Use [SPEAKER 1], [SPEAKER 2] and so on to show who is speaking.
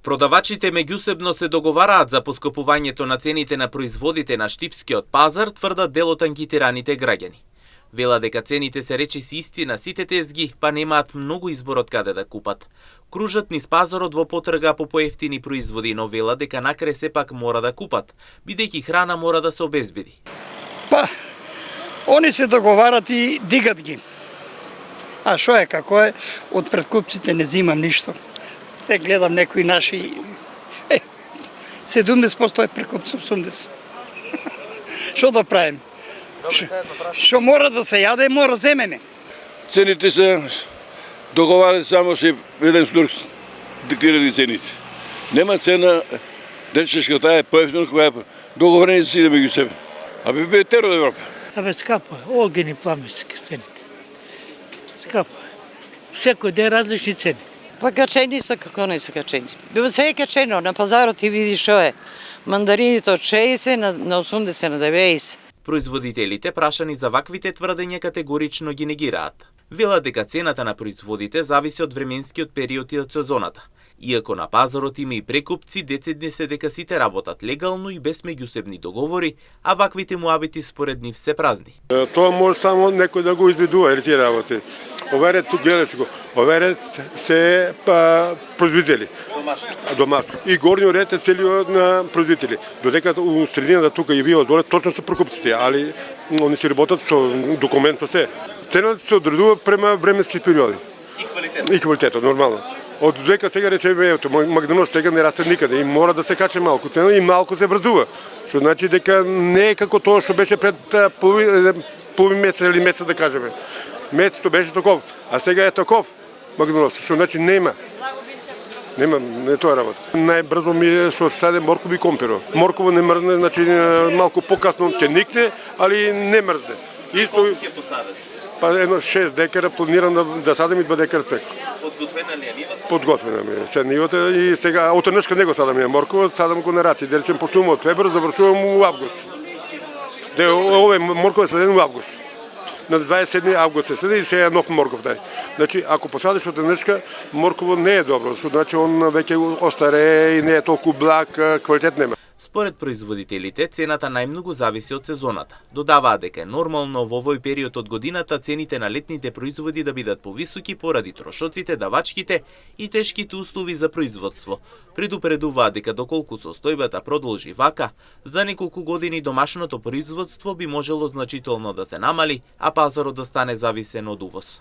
[SPEAKER 1] Продавачите меѓусебно се договараат за поскопувањето на цените на производите на штипскиот пазар, тврдат дел од анкетираните граѓани. Вела дека цените се речиси исти на сите тезги, па немаат многу избор од каде да купат. Кружат низ пазарот во потрага по поевтини производи, но вела дека накрај сепак мора да купат, бидејќи храна мора да се обезбеди.
[SPEAKER 2] Па, они се договарат и дигат ги. А шо е, како е, од предкупците не зимам ништо. Се гледам некои наши... 70% е прекупци, 80%. Шо да правим? Шо мора да се јаде, мора земеме.
[SPEAKER 3] Цените се договарат само се еден струк диктирани цените. Нема цена, дечешка таа е поевтина, која е договорени за сите меѓу себе. Абе бе терор Европа.
[SPEAKER 4] Абе скапо е, огени памиски цените. Скапо е. Секој ден различни цени.
[SPEAKER 5] Па качени се како не се качени. Биво се е качено, на пазарот ти види шо е. Мандарините од 60 на 80 на 90.
[SPEAKER 1] Производителите прашани за ваквите тврдења категорично ги негираат. Велат дека цената на производите зависи од временскиот период и од сезоната. Иако на пазарот има и прекупци, децидни се дека сите работат легално и без меѓусебни договори, а ваквите муабити според нив се празни.
[SPEAKER 6] Тоа може само некој да го избедува или тие работи. Овере тук гледаш го. Овере се производители. Домашно. И горниот ред е целиот на производители. Додека у средината тука и вие доле точно се прекупците, али они се работат со документ со се. Цената се одредува према временски периоди. И квалитетот, нормално. Од дека сега речеме, магданос сега не расте никаде и мора да се каче малку цена и малку се врзува. Што значи дека не е како тоа што беше пред половин месец или месец да кажеме. Месецот беше таков, а сега е таков магданос, што значи нема. Нема, не тоа работа. Најбрзо ми е што саде моркови и компиро. Морково не мрзне, значи малку покасно ќе никне, али не мрзне. Исто ќе посадат. Па едно 6 декара планирам да садам и 2 декара цвек.
[SPEAKER 1] Подготвена ли е нивата?
[SPEAKER 6] Подготвена ми е. Се нивата и сега отенешка него садам ја моркова, садам го на рати. Да речем почнувам од февруар, завршувам у август. Ове моркова е саден у август. На 27 август се седи и се е нов морков дај. Значи, ако посадиш отенешка, морково не е добро, што значи он веќе остаре и не е толку благ, квалитет нема.
[SPEAKER 1] Според производителите, цената најмногу зависи од сезоната. Додаваат дека е нормално во овој период од годината цените на летните производи да бидат повисоки поради трошоците, давачките и тешките услови за производство. Предупредуваат дека доколку состојбата продолжи вака, за неколку години домашното производство би можело значително да се намали, а пазарот да стане зависен од увоз.